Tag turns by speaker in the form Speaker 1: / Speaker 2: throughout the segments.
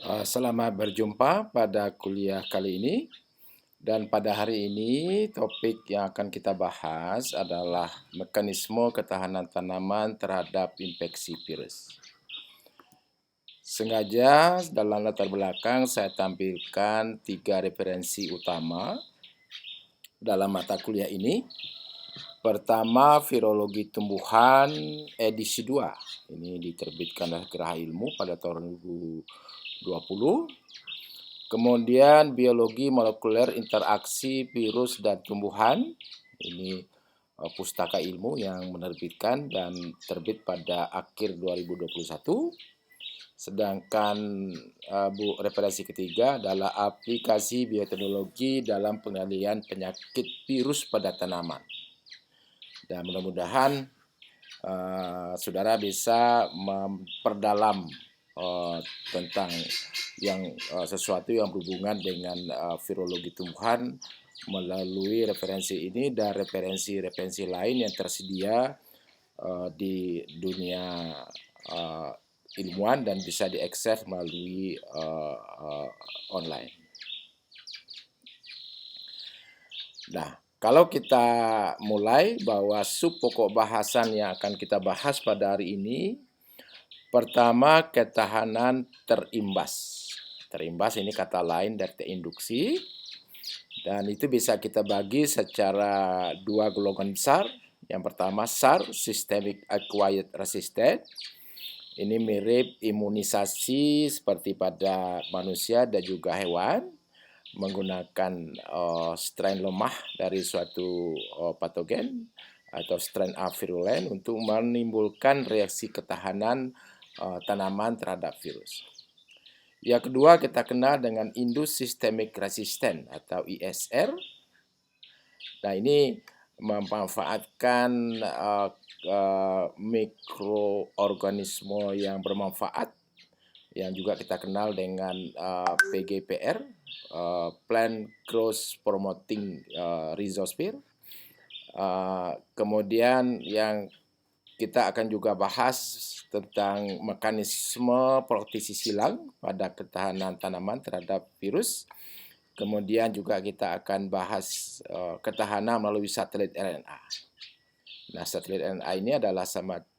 Speaker 1: Selamat berjumpa pada kuliah kali ini. Dan pada hari ini topik yang akan kita bahas adalah mekanisme ketahanan tanaman terhadap infeksi virus. Sengaja dalam latar belakang saya tampilkan 3 referensi utama dalam mata kuliah ini. Pertama, Virologi Tumbuhan edisi 2. Ini diterbitkan oleh Geraha Ilmu pada tahun 2020. Kemudian Biologi Molekuler Interaksi Virus dan Tumbuhan. Ini Pustaka Ilmu yang menerbitkan dan terbit pada akhir 2021. Sedangkan referensi ketiga adalah aplikasi bioteknologi dalam pengendalian penyakit virus pada tanaman. Dan mudah-mudahan saudara bisa memperdalam tentang sesuatu yang berhubungan dengan virologi tumbuhan melalui referensi ini dan referensi lain yang tersedia di dunia ilmuwan dan bisa diakses melalui online. Nah, kalau kita mulai bahwa sub pokok bahasan yang akan kita bahas pada hari ini, pertama, ketahanan terimbas. Terimbas ini kata lain dari terinduksi. Dan itu bisa kita bagi secara 2 golongan besar. Yang pertama, SAR, Systemic Acquired Resistance. Ini mirip imunisasi seperti pada manusia dan juga hewan, menggunakan strain lemah dari suatu patogen atau strain A virulen untuk menimbulkan reaksi ketahanan tanaman terhadap virus. Yang kedua kita kenal dengan Induced Systemic Resistance atau ISR. Nah, ini memanfaatkan mikroorganisme yang bermanfaat yang juga kita kenal dengan PGPR, Plant Growth Promoting Rhizosphere. Kemudian yang kita akan juga bahas tentang mekanisme proteksi silang pada ketahanan tanaman terhadap virus. Kemudian juga kita akan bahas ketahanan melalui satelit RNA. Nah, satelit RNA ini adalah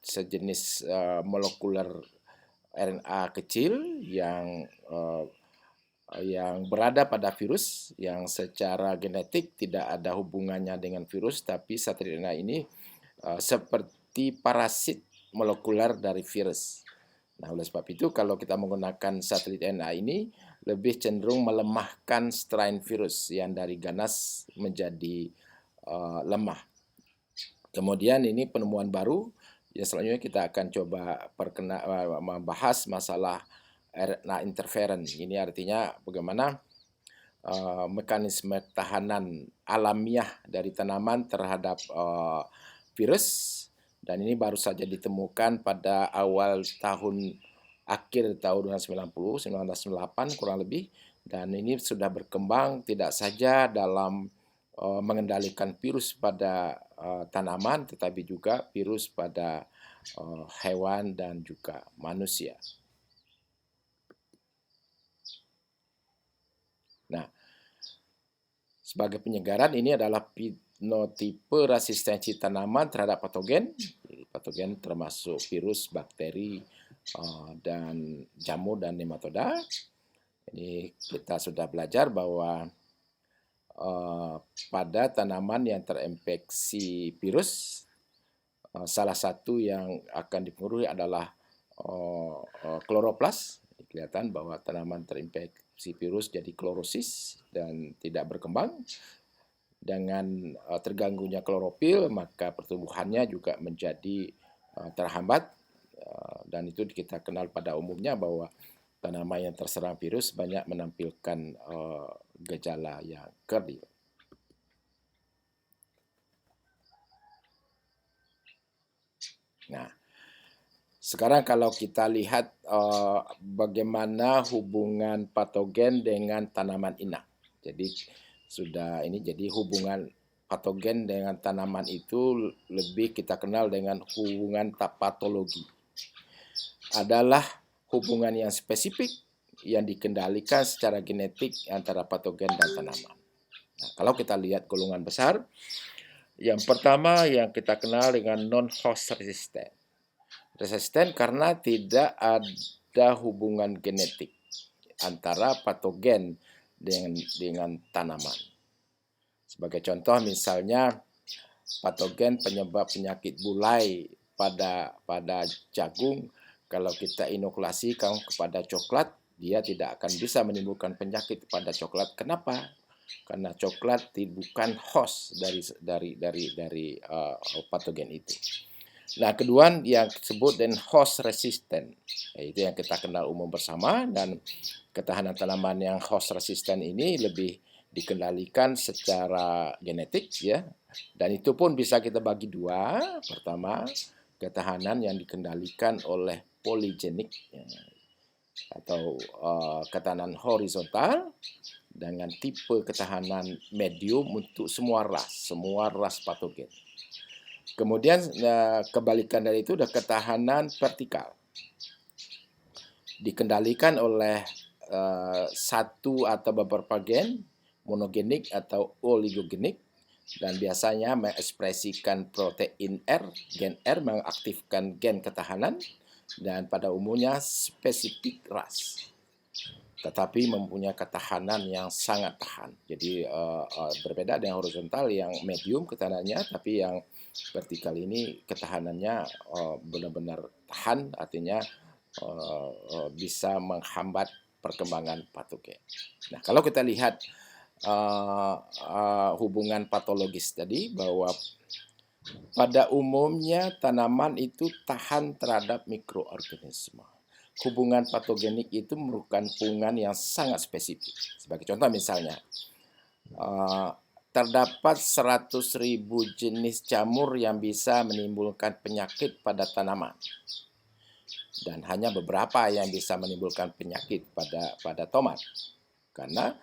Speaker 1: sejenis molekuler RNA kecil yang berada pada virus, yang secara genetik tidak ada hubungannya dengan virus, tapi satelit RNA ini seperti parasit molekuler dari virus. Nah, oleh sebab itu kalau kita menggunakan satelit RNA ini lebih cenderung melemahkan strain virus yang dari ganas menjadi lemah. Kemudian ini penemuan baru. Ya, selanjutnya kita akan coba membahas masalah RNA interferon. Ini artinya bagaimana mekanisme tahanan alamiah dari tanaman terhadap virus. Dan ini baru saja ditemukan pada akhir tahun 1998 kurang lebih. Dan ini sudah berkembang tidak saja dalam mengendalikan virus pada tanaman, tetapi juga virus pada hewan dan juga manusia. Nah, sebagai penyegaran ini adalah fenotipe resistensi tanaman terhadap patogen. Patogen termasuk virus, bakteri, dan jamur dan nematoda. Ini kita sudah belajar bahwa pada tanaman yang terinfeksi virus, salah satu yang akan dipengaruhi adalah kloroplas. Kelihatan bahwa tanaman terinfeksi virus jadi klorosis dan tidak berkembang. Dengan terganggunya klorofil, maka pertumbuhannya juga menjadi terhambat. Dan itu kita kenal pada umumnya bahwa tanaman yang terserang virus banyak menampilkan gejala yang kerdil. Nah, sekarang kalau kita lihat bagaimana hubungan patogen dengan tanaman inang. Jadi jadi hubungan patogen dengan tanaman itu lebih kita kenal dengan hubungan patologi. Adalah hubungan yang spesifik yang dikendalikan secara genetik antara patogen dan tanaman. Nah, kalau kita lihat golongan besar, yang pertama yang kita kenal dengan non-host resistant. Resisten karena tidak ada hubungan genetik antara patogen dengan tanaman. Sebagai contoh misalnya patogen penyebab penyakit bulai pada jagung, kalau kita inokulasikan kepada coklat, dia tidak akan bisa menimbulkan penyakit pada coklat. Kenapa? Karena coklat bukan host dari patogen itu. Nah, kedua yang disebut dengan host resistant, itu yang kita kenal umum bersama, dan ketahanan tanaman yang host resistant ini lebih dikendalikan secara genetik ya, dan itu pun bisa kita bagi dua. Pertama, ketahanan yang dikendalikan oleh poligenik ya, atau ketahanan horizontal, dengan tipe ketahanan medium untuk semua ras patogen. Kemudian kebalikan dari itu adalah ketahanan vertikal, dikendalikan oleh satu atau beberapa gen, monogenik atau oligogenik, dan biasanya mengekspresikan protein R, gen R mengaktifkan gen ketahanan, dan pada umumnya spesifik ras, tetapi mempunyai ketahanan yang sangat tahan. Jadi berbeda dengan horizontal yang medium ketahanannya, tapi yang vertikal ini ketahanannya benar-benar tahan, artinya bisa menghambat perkembangan patogen. Nah, kalau kita lihat hubungan patologis tadi, bahwa pada umumnya tanaman itu tahan terhadap mikroorganisme. Hubungan patogenik itu merupakan hubungan yang sangat spesifik. Sebagai contoh misalnya, terdapat 100.000 jenis jamur yang bisa menimbulkan penyakit pada tanaman, dan hanya beberapa yang bisa menimbulkan penyakit pada tomat, karena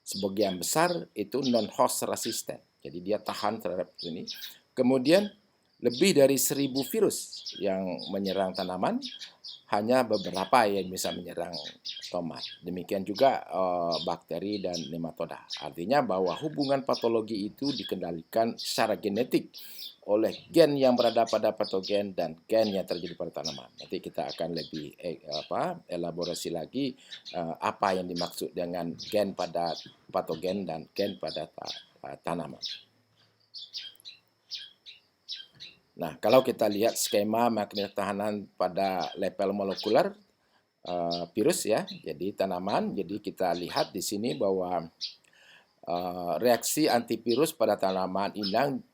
Speaker 1: sebagian besar itu non-host resistant, jadi dia tahan terhadap ini. Kemudian lebih dari 1.000 virus yang menyerang tanaman, hanya beberapa yang bisa menyerang tomat. Demikian juga bakteri dan nematoda. Artinya bahwa hubungan patologi itu dikendalikan secara genetik oleh gen yang berada pada patogen dan gen yang terjadi pada tanaman. Nanti kita akan lebih elaborasi lagi apa yang dimaksud dengan gen pada patogen dan gen pada tanaman. Nah, kalau kita lihat skema mekanisme tahanan pada level molekuler virus ya, jadi tanaman, jadi kita lihat di sini bahwa reaksi antivirus pada tanaman inang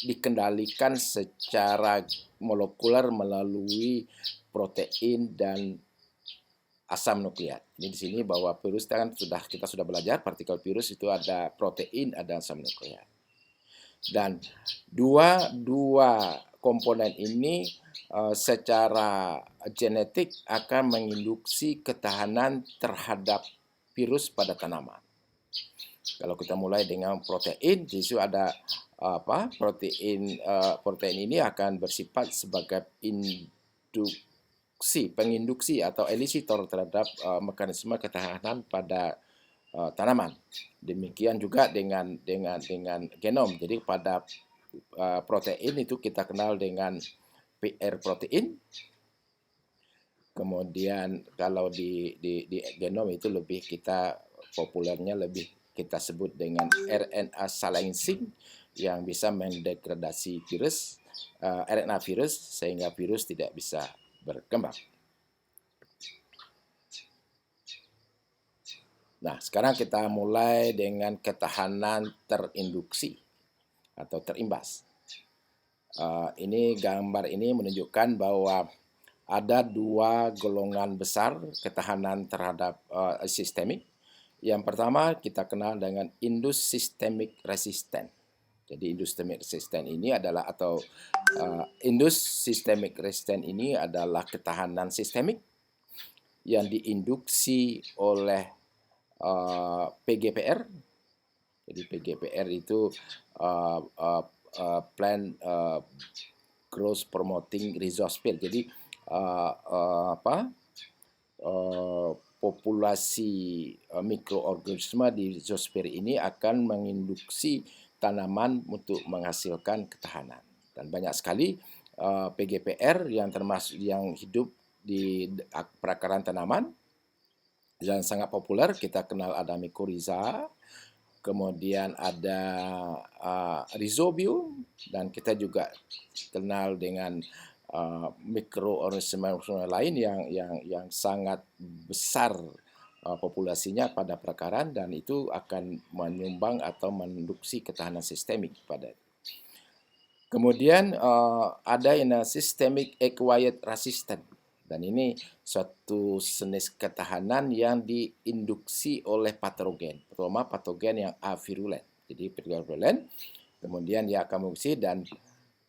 Speaker 1: dikendalikan secara molekuler melalui protein dan asam nukleat. Ini di sini bahwa virus kan kita sudah belajar partikel virus itu ada protein, ada asam nukleat. Dan dua komponen ini secara genetik akan menginduksi ketahanan terhadap virus pada tanaman. Kalau kita mulai dengan protein, di situ ada protein ini akan bersifat sebagai penginduksi atau elisitor terhadap mekanisme ketahanan pada tanaman. Demikian juga dengan genom. Jadi pada protein itu kita kenal dengan PR protein. Kemudian kalau di genom itu lebih kita populernya lebih kita sebut dengan RNA silencing, yang bisa mendegradasi virus, RNA virus, sehingga virus tidak bisa berkembang. Nah, sekarang kita mulai dengan ketahanan terinduksi atau terimbas. Ini gambar ini menunjukkan bahwa ada dua golongan besar ketahanan terhadap sistemik. Yang pertama kita kenal dengan indus systemic resistant. Jadi indus systemic resistant ini adalah indus systemic resistant ini adalah ketahanan sistemik yang diinduksi oleh PGPR. Jadi PGPR itu plant growth promoting rhizosphere. Jadi populasi mikroorganisme di rizosfer ini akan menginduksi tanaman untuk menghasilkan ketahanan. Dan banyak sekali PGPR yang termasuk yang hidup di perakaran tanaman yang sangat populer. Kita kenal ada mycorrhiza, kemudian ada rhizobium, dan kita juga kenal dengan mikroorganisme lain yang sangat besar populasinya pada perakaran, dan itu akan menyumbang atau menduksi ketahanan sistemik pada. Kemudian ada yang systemic acquired resistance, dan ini suatu jenis ketahanan yang diinduksi oleh patogen, terutama patogen yang avirulen. Jadi avirulen, kemudian dia akan menduksi dan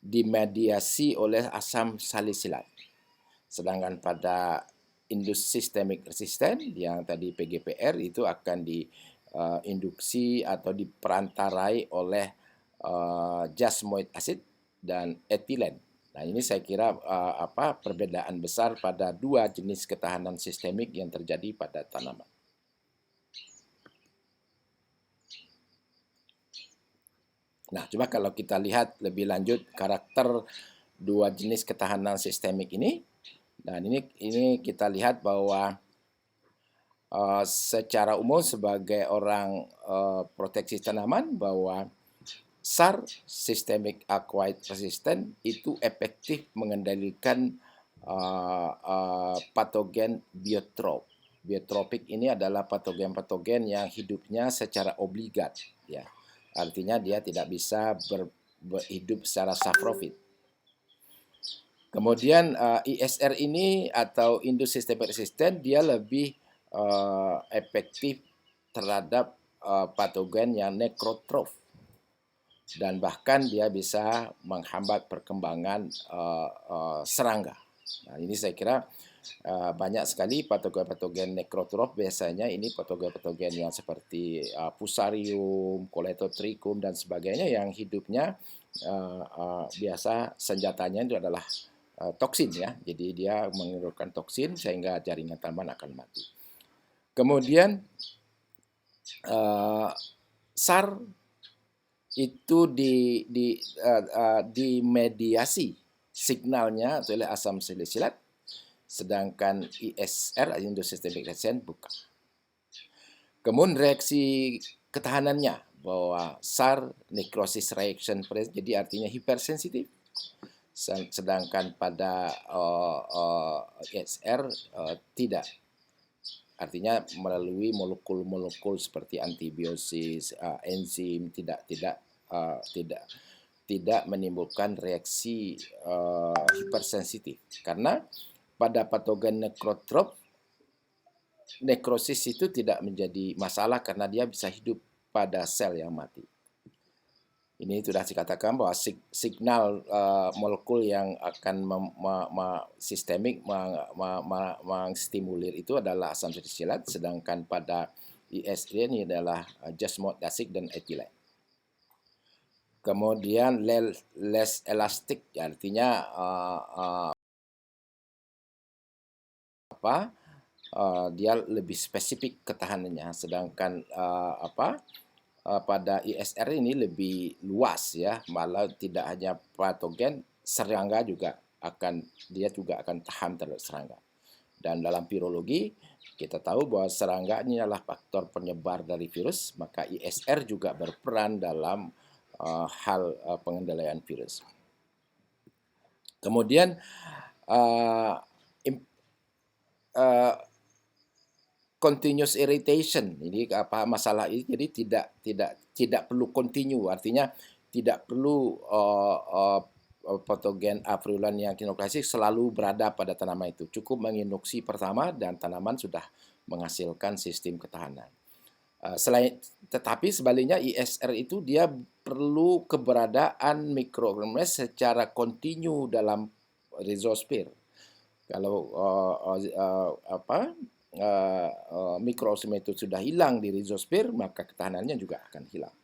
Speaker 1: dimediasi oleh asam salisilat. Sedangkan pada indus systemic resistant yang tadi PGPR itu akan diinduksi atau diperantarai oleh jasmoid acid dan etilen. Nah, ini saya kira perbedaan besar pada dua jenis ketahanan sistemik yang terjadi pada tanaman. Nah, coba kalau kita lihat lebih lanjut karakter dua jenis ketahanan sistemik ini. Dan ini kita lihat bahwa secara umum sebagai orang proteksi tanaman bahwa SAR, Systemic Acquired Resistance, itu efektif mengendalikan patogen biotrop. Biotropik ini adalah patogen-patogen yang hidupnya secara obligat, ya. Artinya dia tidak bisa berhidup secara saprofit. Kemudian ISR ini atau Indus Systemic Resistant dia lebih efektif terhadap patogen yang nekrotrof, dan bahkan dia bisa menghambat perkembangan serangga. Nah, ini saya kira banyak sekali patogen-patogen nekrotrof, biasanya ini patogen-patogen yang seperti Fusarium, Coledotrichum, dan sebagainya yang hidupnya biasa senjatanya itu adalah toksin, ya. Jadi dia mengeluarkan toksin sehingga jaringan tanaman akan mati. Kemudian SAR itu dimediasi signalnya oleh asam salisilat, sedangkan ISR, Indus Systemic Resistance, bukan. Kemudian reaksi ketahanannya bahwa SAR necrosis reaction presence, jadi artinya hipersensitif, sedangkan pada ISR tidak. Artinya melalui molekul-molekul seperti antibiosis, enzim tidak menimbulkan reaksi hipersensitif. Karena pada patogen nekrotrof, nekrosis itu tidak menjadi masalah karena dia bisa hidup pada sel yang mati. Ini sudah dikatakan bahwa signal molekul yang akan sistemik mengstimulir itu adalah asam salisilat, sedangkan pada ISR ini adalah jasmoid acid dan etilen. Kemudian less elastic, artinya dia lebih spesifik ketahanannya, sedangkan pada ISR ini lebih luas, ya, malah tidak hanya patogen, serangga juga akan tahan terhadap serangga. Dan dalam virologi kita tahu bahwa serangga ini adalah faktor penyebar dari virus, maka ISR juga berperan dalam hal pengendalian virus. Kemudian continuous irritation, ini masalah ini, jadi tidak perlu continue, artinya tidak perlu patogen avirulen yang kinoklasik selalu berada pada tanaman itu, cukup menginduksi pertama dan tanaman sudah menghasilkan sistem ketahanan. Tetapi sebaliknya ISR itu dia perlu keberadaan mikroorganisme secara kontinu dalam rhizosfer. Kalau mikroorganisme itu sudah hilang di rhizosfer, maka ketahanannya juga akan hilang.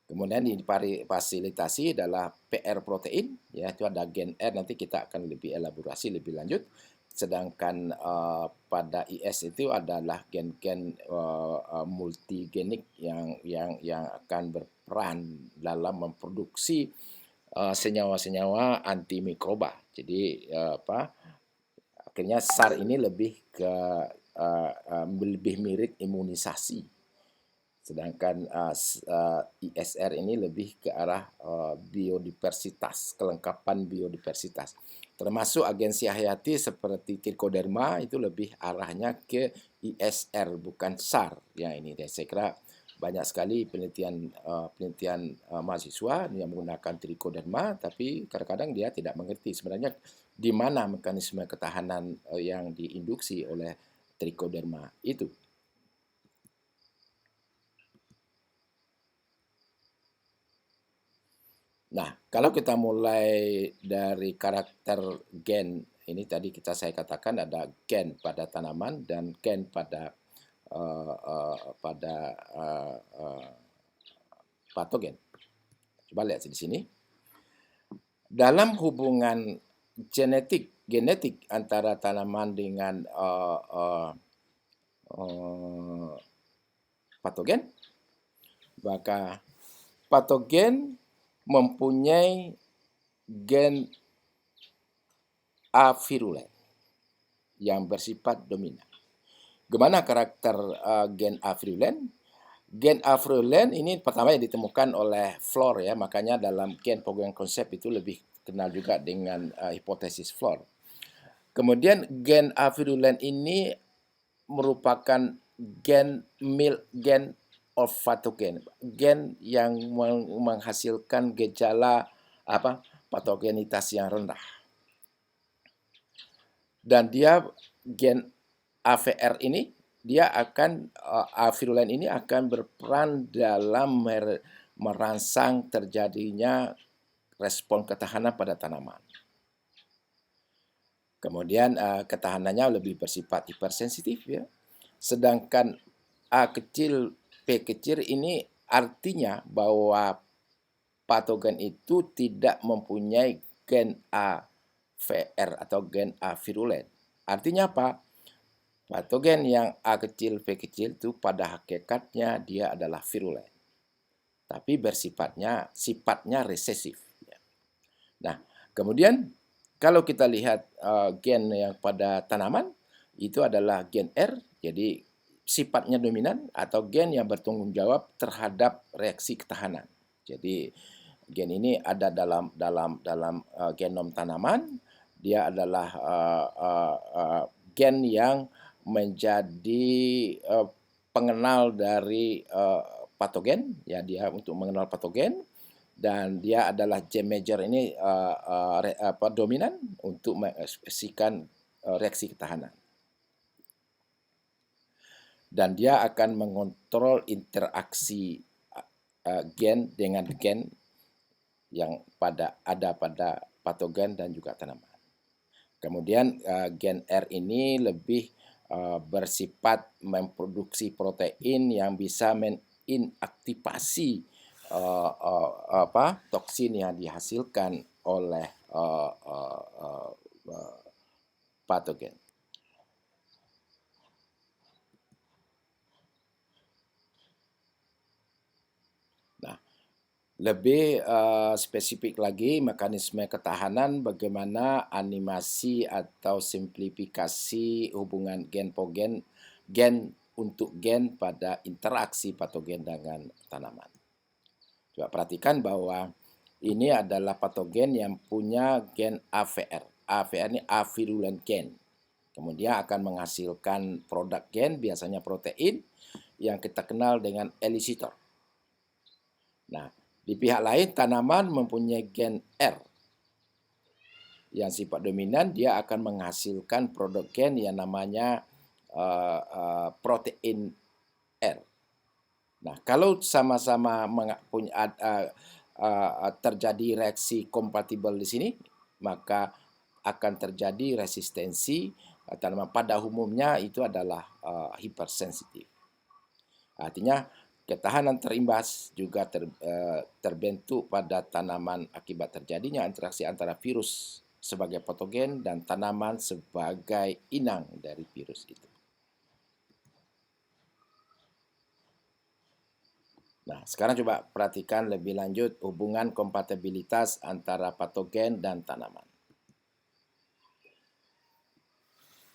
Speaker 1: Kemudian difasilitasi adalah PR protein, ya, itu ada gen R, nanti kita akan lebih elaborasi lebih lanjut. sedangkan pada IS itu adalah gen-gen multigenik yang akan berperan dalam memproduksi senyawa-senyawa antimikroba. Jadi akhirnya SAR ini lebih ke lebih mirip imunisasi, sedangkan ISR ini lebih ke arah biodiversitas, kelengkapan biodiversitas. Termasuk agensi hayati seperti trichoderma itu lebih arahnya ke ISR bukan SAR. Yang ini saya kira banyak sekali penelitian mahasiswa yang menggunakan trichoderma, tapi kadang-kadang dia tidak mengerti sebenarnya di mana mekanisme ketahanan yang diinduksi oleh trichoderma itu. Nah, kalau kita mulai dari karakter gen, ini tadi saya katakan ada gen pada tanaman dan gen pada patogen. Coba lihat di sini. Dalam hubungan genetik antara tanaman dengan patogen, maka patogen mempunyai gen avirulen yang bersifat dominan. Bagaimana karakter gen avirulen? Gen avirulen ini pertama yang ditemukan oleh Floor ya, makanya dalam gen program konsep itu lebih kenal juga dengan hipotesis Floor. Kemudian gen avirulen ini merupakan gen olfatogen, gen yang menghasilkan gejala patogenitas yang rendah. Dan dia gen AVR ini avirulen ini akan berperan dalam merangsang terjadinya respon ketahanan pada tanaman. Kemudian ketahanannya lebih bersifat hipersensitif ya. Sedangkan A kecil P kecil ini artinya bahwa patogen itu tidak mempunyai gen AVR atau gen avirulen. Artinya apa? Patogen yang A kecil P kecil itu pada hakikatnya dia adalah virulen, tapi sifatnya resesif. Nah, kemudian kalau kita lihat gen yang pada tanaman itu adalah gen R, jadi sifatnya dominan atau gen yang bertanggung jawab terhadap reaksi ketahanan. Jadi gen ini ada dalam genom tanaman. Dia adalah gen yang menjadi pengenal dari patogen, ya dia untuk mengenal patogen, dan dia adalah gen major ini dominan untuk mengekspresikan reaksi ketahanan. Dan dia akan mengontrol interaksi gen dengan gen yang ada pada patogen dan juga tanaman. Kemudian gen R ini lebih bersifat memproduksi protein yang bisa menginaktivasi toksin yang dihasilkan oleh patogen. Lebih spesifik lagi mekanisme ketahanan, bagaimana animasi atau simplifikasi hubungan gen untuk gen pada interaksi patogen dengan tanaman. Coba perhatikan bahwa ini adalah patogen yang punya gen AVR. AVR ini avirulen gen. Kemudian akan menghasilkan produk gen, biasanya protein, yang kita kenal dengan elicitor. Nah, di pihak lain, tanaman mempunyai gen R. Yang sifat dominan, dia akan menghasilkan produk gen yang namanya protein R. Nah, kalau sama-sama terjadi reaksi kompatibel di sini, maka akan terjadi resistensi tanaman. Pada umumnya itu adalah hipersensitif. Artinya, ketahanan terimbas juga terbentuk pada tanaman akibat terjadinya interaksi antara virus sebagai patogen dan tanaman sebagai inang dari virus itu. Nah, sekarang coba perhatikan lebih lanjut hubungan kompatibilitas antara patogen dan tanaman.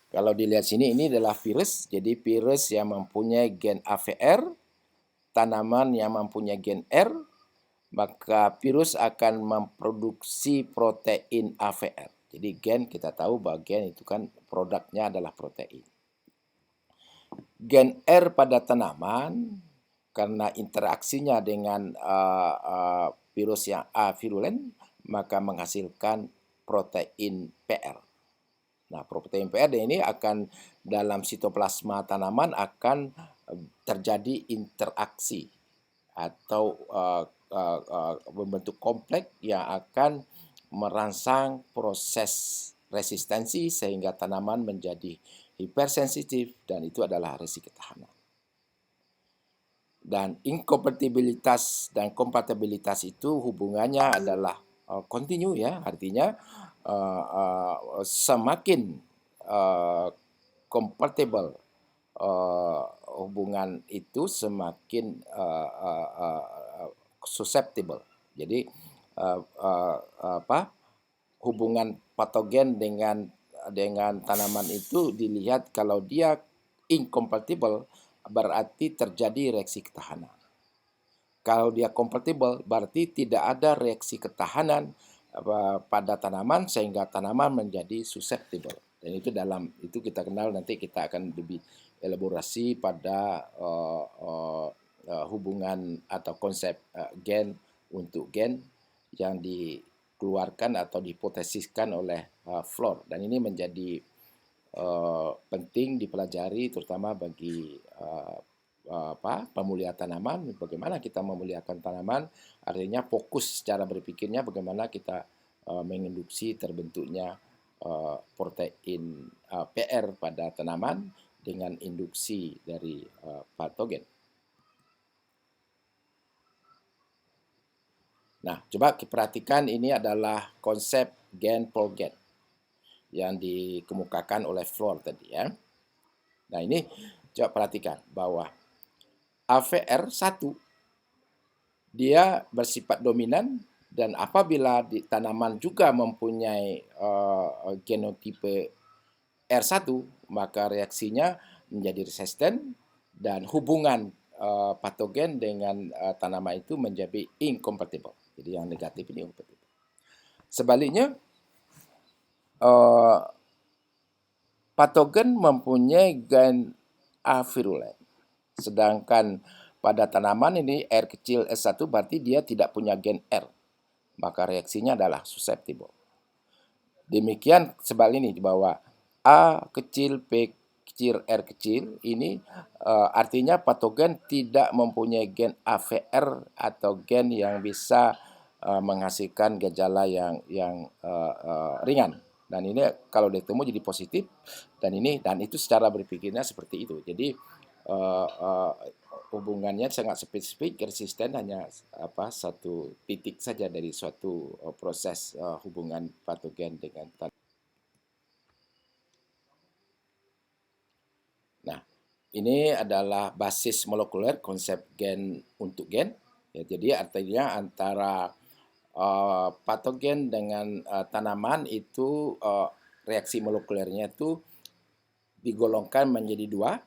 Speaker 1: Kalau dilihat sini, ini adalah virus. Jadi virus yang mempunyai gen AVR, tanaman yang mempunyai gen R, maka virus akan memproduksi protein AVR. Jadi gen, kita tahu bahwa gen itu kan produknya adalah protein. Gen R pada tanaman, karena interaksinya dengan virus yang avirulen, maka menghasilkan protein PR. Nah, protein PR ini akan dalam sitoplasma tanaman akan terjadi interaksi atau membentuk kompleks yang akan merangsang proses resistensi sehingga tanaman menjadi hipersensitif dan itu adalah resiko ketahanan. Dan inkompatibilitas dan kompatibilitas itu hubungannya adalah kontinu ya, artinya semakin compatible hubungan itu semakin susceptible. Jadi hubungan patogen dengan tanaman itu dilihat kalau dia incompatible berarti terjadi reaksi ketahanan. Kalau dia kompatibel berarti tidak ada reaksi ketahanan pada tanaman sehingga tanaman menjadi susceptible. Dan itu kita kenal, nanti kita akan lebih elaborasi pada hubungan atau konsep gen untuk gen yang dikeluarkan atau dihipotesiskan oleh Floor. Dan ini menjadi penting dipelajari terutama bagi pemulihan tanaman. Bagaimana kita memuliakan tanaman, artinya fokus secara berpikirnya bagaimana kita menginduksi terbentuknya protein PR pada tanaman dengan induksi dari patogen. Nah, coba perhatikan, ini adalah konsep gen per gen yang dikemukakan oleh Floor tadi ya. Nah, ini coba perhatikan bahwa AVR1 dia bersifat dominan dan apabila di tanaman juga mempunyai genotipe R1 maka reaksinya menjadi resisten dan hubungan patogen dengan tanaman itu menjadi incompatible. Jadi yang negatif ini incompatible. Sebaliknya patogen mempunyai gen avirulen. Sedangkan pada tanaman ini R kecil S1 berarti dia tidak punya gen R. Maka reaksinya adalah susceptible. Demikian sebaliknya bahwa A kecil, P kecil, R kecil ini artinya patogen tidak mempunyai gen AVR atau gen yang bisa menghasilkan gejala yang ringan. Dan ini kalau ditemu jadi positif dan itu secara berpikirnya seperti itu. Jadi hubungannya sangat spesifik, resisten hanya satu titik saja dari suatu proses hubungan patogen dengan tanaman. Nah, ini adalah basis molekuler konsep gen untuk gen. Ya, jadi artinya antara patogen dengan tanaman itu reaksi molekulernya itu digolongkan menjadi dua.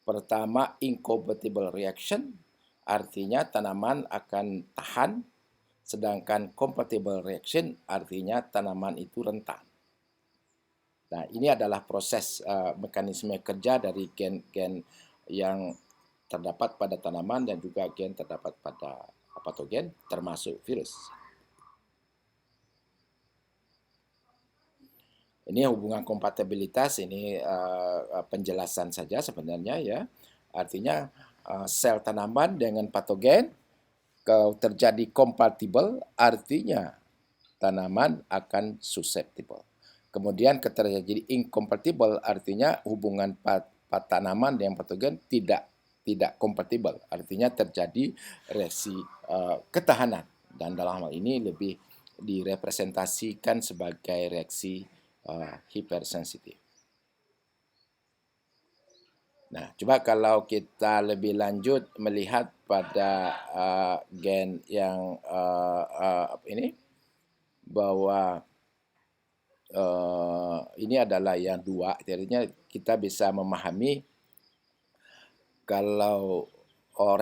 Speaker 1: Pertama, incompatible reaction, artinya tanaman akan tahan, sedangkan compatible reaction artinya tanaman itu rentan. Nah, ini adalah proses mekanisme kerja dari gen-gen yang terdapat pada tanaman dan juga gen terdapat pada patogen termasuk virus. Ini hubungan kompatibilitas, ini penjelasan saja sebenarnya ya. Artinya sel tanaman dengan patogen kalau terjadi kompatibel artinya tanaman akan susceptible. Kemudian terjadi incompatible artinya hubungan tanaman dengan patogen tidak kompatibel. Artinya terjadi reaksi ketahanan dan dalam hal ini lebih direpresentasikan sebagai reaksi hipersensitif. Nah, coba kalau kita lebih lanjut melihat pada gen yang ini, bahwa ini adalah yang dua, artinya kita bisa memahami kalau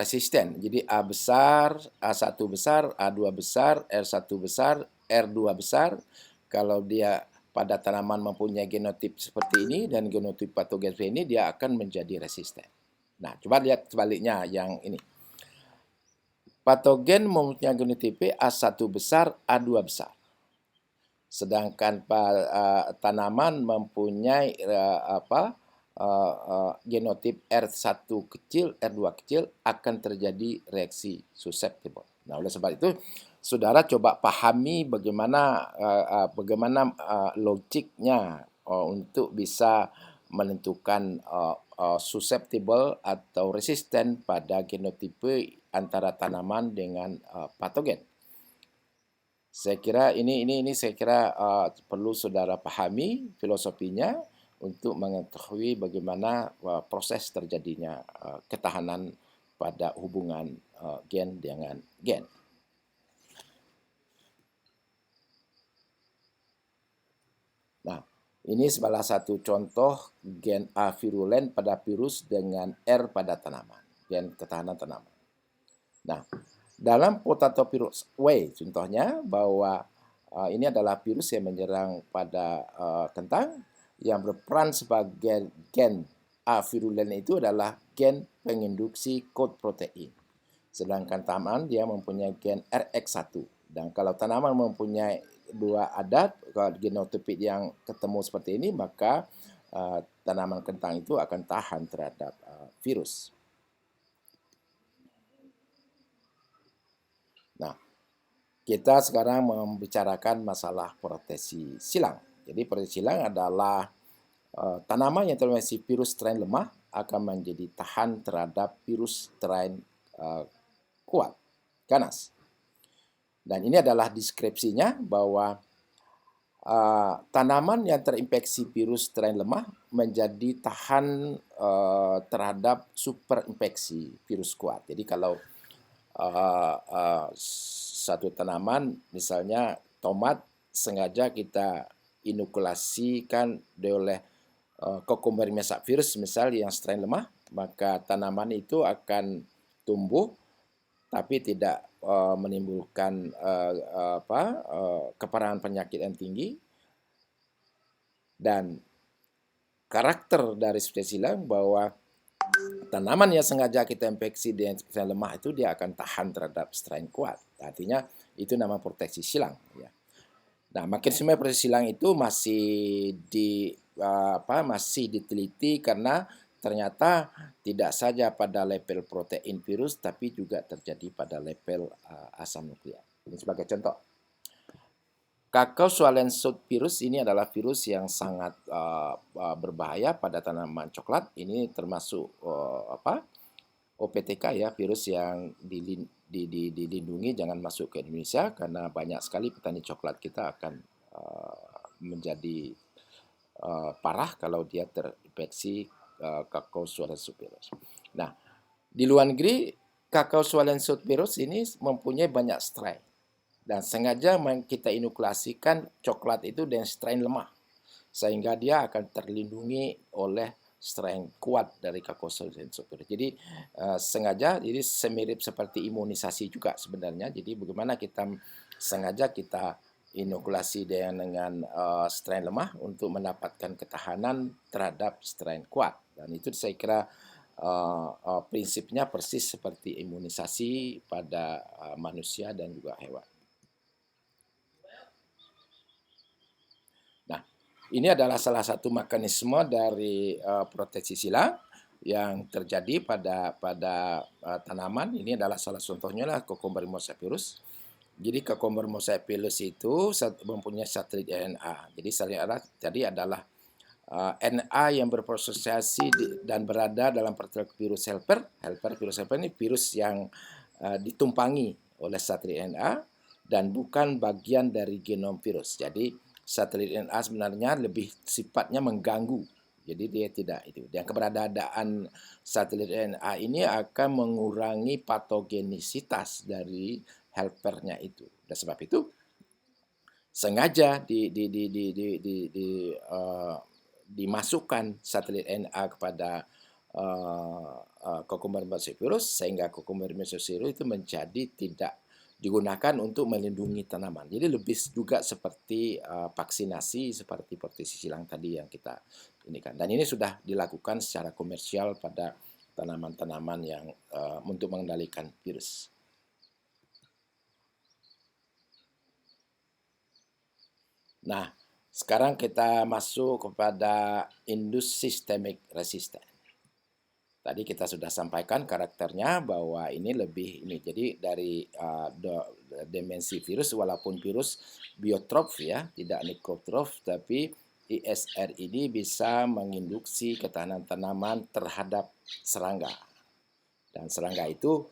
Speaker 1: resisten. Jadi A besar, A1 besar, A2 besar, R1 besar, R2 besar. Kalau dia pada tanaman mempunyai genotip seperti ini dan genotip patogen seperti ini, dia akan menjadi resisten. Nah, coba lihat sebaliknya yang ini. Patogen mempunyai genotip A1 besar, A2 besar. Sedangkan tanaman mempunyai genotip R1 kecil, R2 kecil, akan terjadi reaksi susceptible. Nah, oleh sebab itu, saudara coba pahami bagaimana logiknya untuk bisa menentukan susceptible atau resisten pada genotipe antara tanaman dengan patogen. Saya kira ini saya kira perlu saudara pahami filosofinya untuk mengetahui bagaimana proses terjadinya ketahanan pada hubungan gen dengan gen. Nah, ini salah satu contoh gen A virulen pada virus dengan R pada tanaman, gen ketahanan tanaman. Nah, dalam potato virus W contohnya bahwa ini adalah virus yang menyerang pada kentang, yang berperan sebagai gen A virulen itu adalah gen penginduksi kod protein. Sedangkan tanaman dia mempunyai gen RX1. Dan kalau tanaman mempunyai dua adat genotipik yang ketemu seperti ini, maka tanaman kentang itu akan tahan terhadap virus. Nah, kita sekarang membicarakan masalah proteksi silang. Jadi proteksi silang adalah tanaman yang terinfeksi virus strain lemah akan menjadi tahan terhadap virus strain kuat, ganas. Dan ini adalah deskripsinya bahwa tanaman yang terinfeksi virus strain lemah menjadi tahan terhadap superinfeksi virus kuat. Jadi kalau satu tanaman, misalnya tomat, sengaja kita inokulasikan oleh Cucumber virus misal yang strain lemah, maka tanaman itu akan tumbuh tapi tidak menimbulkan keparahan penyakit yang tinggi. Dan karakter dari spesies silang bahwa tanaman yang sengaja kita infeksi dengan strain lemah itu dia akan tahan terhadap strain kuat. Artinya itu nama proteksi silang. Ya. Nah, makin semua proteksi silang itu masih diteliti karena ternyata tidak saja pada level protein virus tapi juga terjadi pada level asam nukleat. Ini sebagai contoh. Cacao Solensis virus ini adalah virus yang sangat berbahaya pada tanaman coklat. Ini termasuk OPTK ya, virus yang dilindungi jangan masuk ke Indonesia karena banyak sekali petani coklat kita akan menjadi parah kalau dia terinfeksi Cacao Solensis virus. Nah, di luar negeri Cacao Solensis virus ini mempunyai banyak strain. Dan sengaja kita inokulasikan coklat itu dengan strain lemah. Sehingga dia akan terlindungi oleh strain kuat dari Cacao Solensis virus. Jadi sengaja, jadi semirip seperti imunisasi juga sebenarnya. Jadi bagaimana kita sengaja kita inokulasi dengan strain lemah untuk mendapatkan ketahanan terhadap strain kuat. Dan itu saya kira prinsipnya persis seperti imunisasi pada manusia dan juga hewan. Nah, ini adalah salah satu mekanisme dari proteksi silang yang terjadi pada tanaman. Ini adalah salah contohnya lah Cucumber virus. Jadi Cucumber virus itu mempunyai satelit RNA. Jadi satelit RNA tadi adalah RNA yang berprosesasi dan berada dalam partikel virus helper. Virus helper ini virus yang ditumpangi oleh satelit RNA dan bukan bagian dari genom virus. Jadi satelit RNA sebenarnya lebih sifatnya mengganggu. Jadi dia tidak itu. Dan keberadaan satelit RNA ini akan mengurangi patogenisitas dari helpernya itu. Dan sebab itu sengaja dimasukkan satelit RNA kepada Cucumber virus sehingga Cucumber virus itu menjadi tidak digunakan untuk melindungi tanaman. Jadi lebih juga seperti vaksinasi seperti silang tadi yang kita ini kan. Dan ini sudah dilakukan secara komersial pada tanaman-tanaman yang untuk mengendalikan virus. Nah, sekarang kita masuk kepada indus systemic resistant. Tadi kita sudah sampaikan karakternya bahwa ini lebih ini. Jadi dari dimensi virus, walaupun virus biotrof ya, tidak nikotrof, tapi ISR ini bisa menginduksi ketahanan tanaman terhadap serangga. Dan serangga itu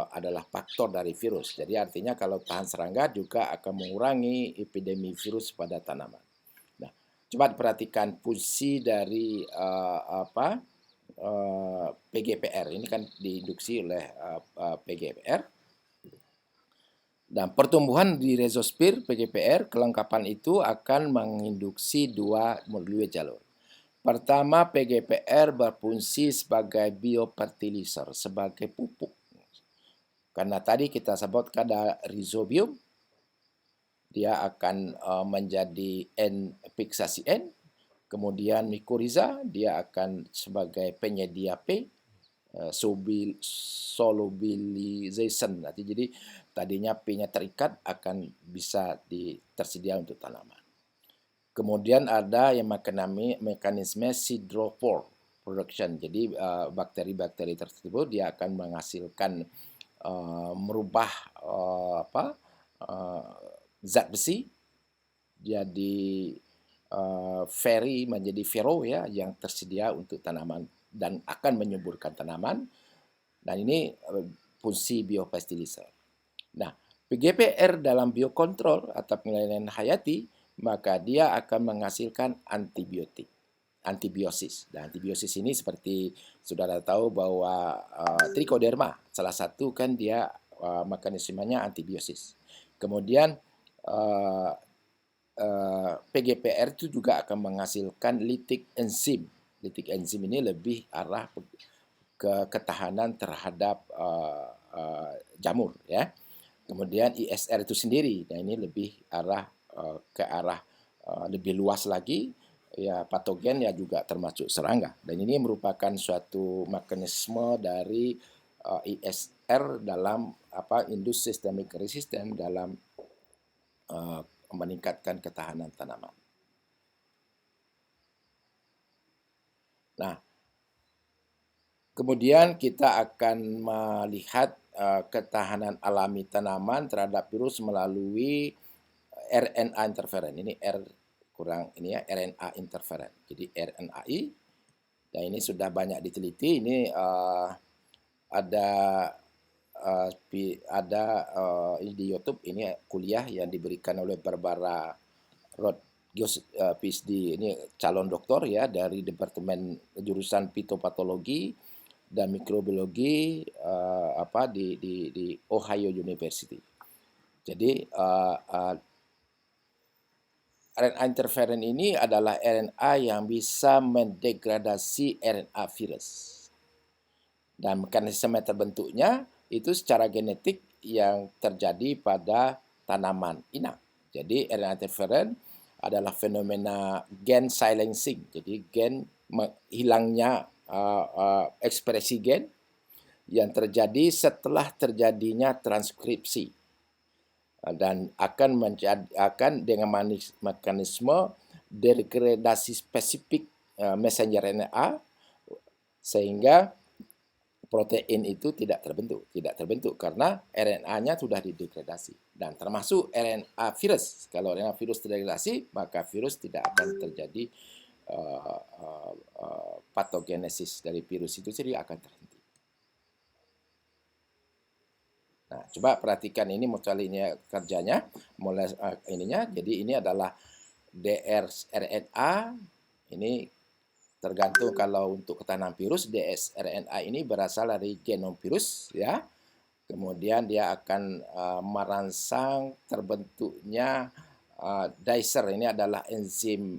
Speaker 1: adalah faktor dari virus. Jadi artinya kalau tahan serangga juga akan mengurangi epidemi virus pada tanaman. Nah, coba perhatikan fungsi dari PGPR. Ini kan diinduksi oleh PGPR. Dan pertumbuhan di rhizosphere PGPR, kelengkapan itu akan menginduksi dua jalur. Pertama, PGPR berfungsi sebagai biofertilizer, sebagai pupuk. Karena tadi kita sebutkan ada rhizobium, dia akan menjadi N fiksasi N. Kemudian mikoriza, dia akan sebagai penyedia P, solubilization. Jadi tadinya P-nya terikat akan bisa tersedia untuk tanaman. Kemudian ada yang mekanisme siderophore production. Jadi bakteri-bakteri tersebut dia akan menghasilkan merubah zat besi jadi menjadi fero ya yang tersedia untuk tanaman dan akan menyuburkan tanaman. Dan ini fungsi biofertilizer. Nah, PGPR dalam biokontrol atau penilaian hayati, maka dia akan menghasilkan antibiosis. Dan antibiosis ini seperti saudara tahu bahwa trichoderma salah satu kan dia mekanismenya antibiosis. Kemudian PGPR itu juga akan menghasilkan lytic enzim. Lytic enzim ini lebih arah ke ketahanan terhadap jamur ya. Kemudian ISR itu sendiri, nah ini lebih ke arah lebih luas lagi ya, patogen ya juga termasuk serangga. Dan ini merupakan suatu mekanisme dari ISR dalam indus systemic resistant dalam meningkatkan ketahanan tanaman. Nah, kemudian kita akan melihat ketahanan alami tanaman terhadap virus melalui RNA interferen. Ini RNA interferen. Jadi RNAi. Dan ini sudah banyak diteliti. Ini ada di YouTube ini kuliah yang diberikan oleh Barbara Rodgers PhD, ini calon doktor ya dari Departemen Jurusan Fitopatologi dan Mikrobiologi di Ohio University. Jadi RNA interferen ini adalah RNA yang bisa mendegradasi RNA virus. Dan mekanisme terbentuknya itu secara genetik yang terjadi pada tanaman inang. Jadi RNA interferen adalah fenomena gen silencing. Jadi gen hilangnya ekspresi gen yang terjadi setelah terjadinya transkripsi dan akan dengan mekanisme degradasi spesifik messenger RNA sehingga protein itu tidak terbentuk karena RNA-nya sudah didegradasi. Dan termasuk RNA virus. Kalau RNA virus terdegradasi, maka virus tidak akan terjadi patogenesis dari virus itu, jadi akan terhenti. Nah, coba perhatikan ini ini kerjanya, mulai ininya. Jadi ini adalah dsRNA. Ini tergantung kalau untuk ketahanan virus, dsRNA ini berasal dari genom virus, ya. Kemudian dia akan merangsang terbentuknya dicer. Ini adalah enzim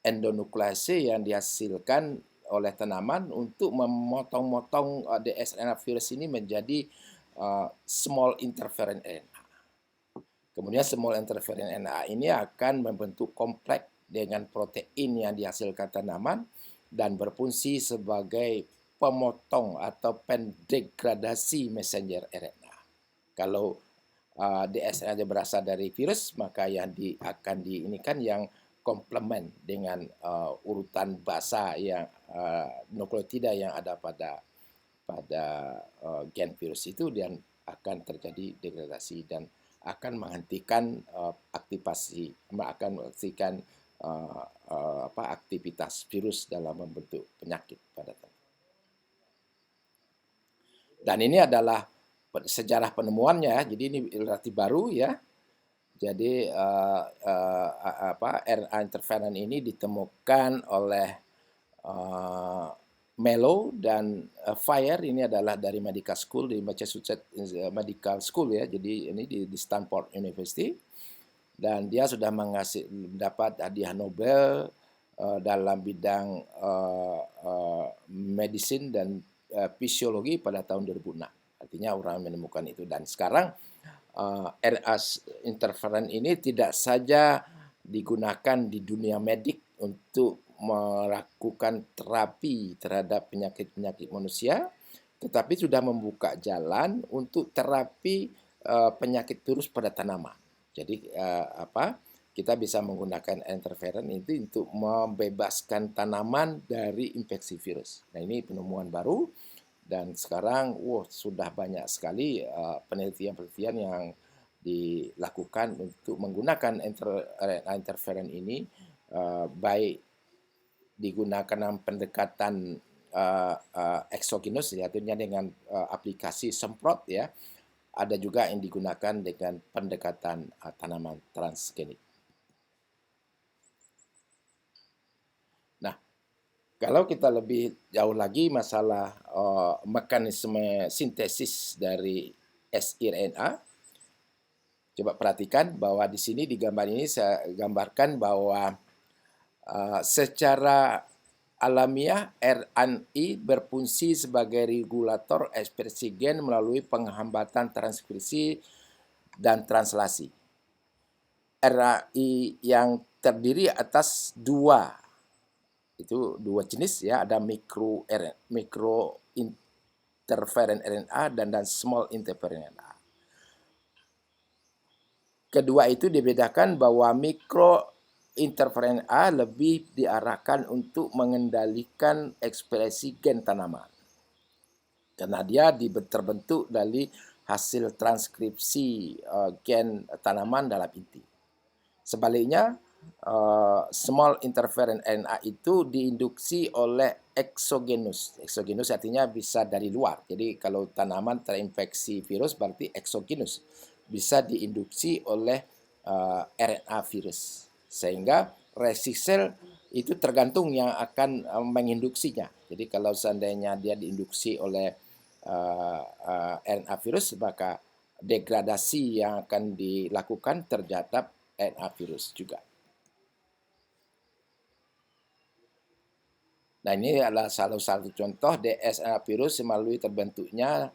Speaker 1: endonuklease yang dihasilkan oleh tanaman untuk memotong-motong dsRNA virus ini menjadi small interferon RNA. Kemudian small interferon RNA ini akan membentuk kompleks dengan protein yang dihasilkan tanaman dan berfungsi sebagai pemotong atau pendegradasi messenger RNA. Kalau dsRNA berasal dari virus, maka yang akan diinikan yang komplement dengan urutan basa yang nukleotida yang ada pada gen virus itu, dan akan terjadi degradasi dan akan menghentikan aktivitas virus dalam membentuk penyakit pada tubuh. Dan ini adalah sejarah penemuannya, jadi ini relatif baru, ya. Jadi RNA interferon ini ditemukan oleh Mello dan Fire. Ini adalah dari Medical School, di Massachusetts Medical School, ya. Jadi ini di Stanford University, dan dia sudah mendapat hadiah Nobel dalam bidang medicine dan fisiologi pada tahun 2006. Artinya orang menemukan itu, dan sekarang RNA interferon ini tidak saja digunakan di dunia medik untuk melakukan terapi terhadap penyakit-penyakit manusia, tetapi sudah membuka jalan untuk terapi penyakit virus pada tanaman. Jadi kita bisa menggunakan interferon itu untuk membebaskan tanaman dari infeksi virus. Nah, ini penemuan baru. Dan sekarang sudah banyak sekali penelitian-penelitian yang dilakukan untuk menggunakan interferon ini, baik digunakan dalam pendekatan eksogenus, artinya dengan aplikasi semprot, ya. Ada juga yang digunakan dengan pendekatan tanaman transgenik. Kalau kita lebih jauh lagi masalah mekanisme sintesis dari siRNA, coba perhatikan bahwa di sini di gambar ini saya gambarkan bahwa secara alamiah RNA berfungsi sebagai regulator ekspresi gen melalui penghambatan transkripsi dan translasi. RNA yang terdiri atas dua jenis, ya. Ada mikro interferon RNA dan small interferon RNA. Kedua itu dibedakan bahwa mikro interferon RNA lebih diarahkan untuk mengendalikan ekspresi gen tanaman, karena dia terbentuk dari hasil transkripsi gen tanaman dalam inti. Sebaliknya, small interferon RNA itu diinduksi oleh eksogenus. Eksogenus artinya bisa dari luar. Jadi kalau tanaman terinfeksi virus berarti eksogenus, bisa diinduksi oleh RNA virus. Sehingga resisel itu tergantung yang akan menginduksinya. Jadi kalau seandainya dia diinduksi oleh RNA virus, maka degradasi yang akan dilakukan terhadap RNA virus juga. Nah, ini adalah salah satu contoh dsRNA virus melalui terbentuknya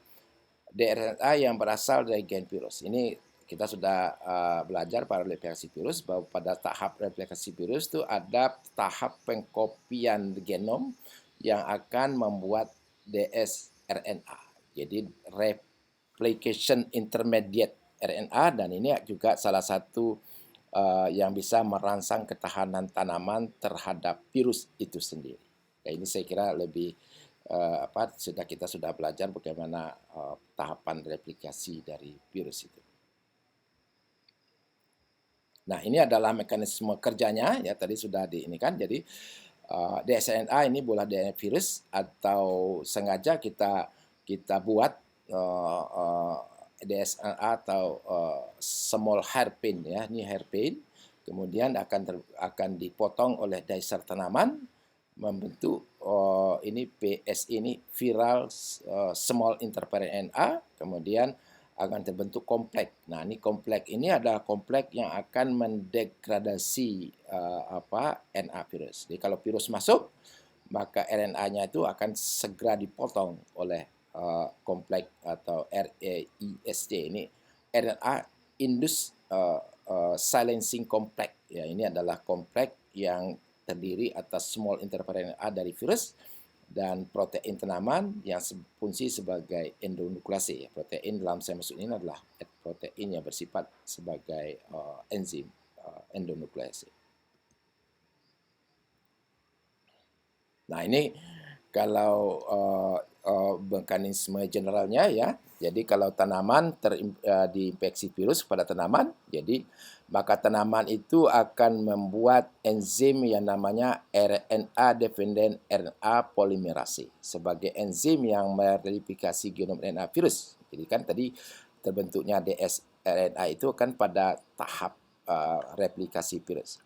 Speaker 1: DNA yang berasal dari gen virus. Ini kita sudah belajar pada replikasi virus bahwa pada tahap replikasi virus itu ada tahap pengkopian genom yang akan membuat dsRNA. Jadi replication intermediate RNA, dan ini juga salah satu yang bisa merangsang ketahanan tanaman terhadap virus itu sendiri. Nah, ini saya kira lebih kita sudah belajar bagaimana tahapan replikasi dari virus itu. Nah, ini adalah mekanisme kerjanya, ya, tadi sudah diinikan. Jadi dsRNA ini boleh DNA virus atau sengaja kita buat dsRNA atau small hairpin ya, ini hairpin, kemudian akan dipotong oleh dasar tanaman membentuk ini PSI ini viral small interference RNA, kemudian akan terbentuk kompleks. Nah, ini kompleks ini adalah kompleks yang akan mendegradasi RNA virus. Jadi kalau virus masuk, maka RNA-nya itu akan segera dipotong oleh kompleks atau RAISC ini, RNA induced silencing complex. Ya, ini adalah kompleks yang terdiri atas small interference RNA dari virus dan protein tanaman yang berfungsi sebagai endonuklease. Protein dalam saya maksud ini adalah protein yang bersifat sebagai enzim endonuklease. Nah, ini kalau mekanisme generalnya ya. Jadi kalau tanaman diinfeksi virus pada tanaman, jadi maka tanaman itu akan membuat enzim yang namanya RNA dependent RNA polymerase sebagai enzim yang mereplifikasi genom RNA virus. Jadi kan tadi terbentuknya dsRNA itu kan pada tahap replikasi virus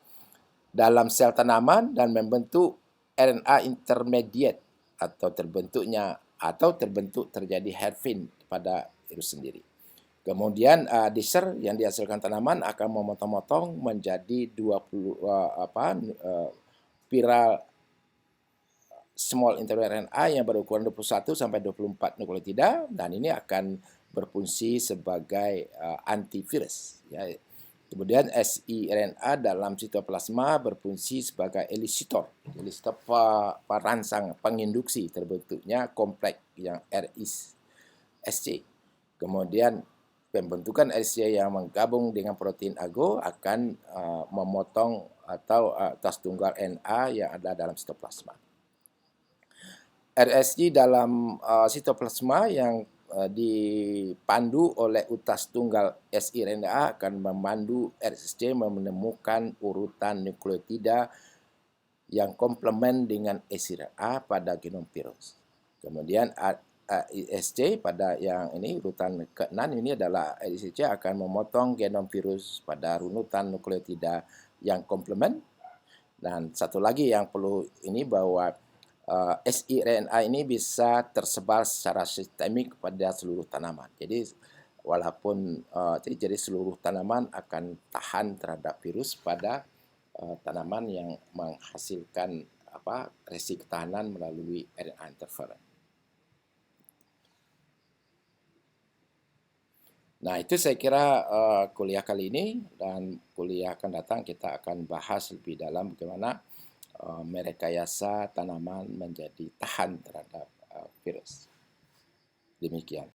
Speaker 1: dalam sel tanaman dan membentuk RNA intermediate atau terbentuk terjadi hairpin pada virus sendiri. Kemudian diser yang dihasilkan tanaman akan memotong-motong menjadi 20 viral small interference RNA yang berukuran 21 sampai 24 nukleotida dan ini akan berfungsi sebagai antivirus ya. Kemudian siRNA dalam sitoplasma berfungsi sebagai elisitor perangsang penginduksi terbentuknya kompleks yang RISC. Kemudian pembentukan RISC yang menggabung dengan protein ago akan memotong atau tas tunggal RNA yang ada dalam sitoplasma. RSG dalam sitoplasma yang dipandu oleh utas tunggal siRNA akan memandu RSC menemukan urutan nukleotida yang komplement dengan siRNA pada genom virus. Kemudian RSC pada yang ini urutan ke-6 ini adalah RSC akan memotong genom virus pada runutan nukleotida yang komplement. Dan satu lagi yang perlu ini bahwa siRNA ini bisa tersebar secara sistemik pada seluruh tanaman. Jadi walaupun jadi seluruh tanaman akan tahan terhadap virus pada tanaman yang menghasilkan resi ketahanan melalui RNA interferon. Nah, itu saya kira kuliah kali ini, dan kuliah akan datang kita akan bahas lebih dalam bagaimana merekayasa tanaman menjadi tahan terhadap virus. Demikian.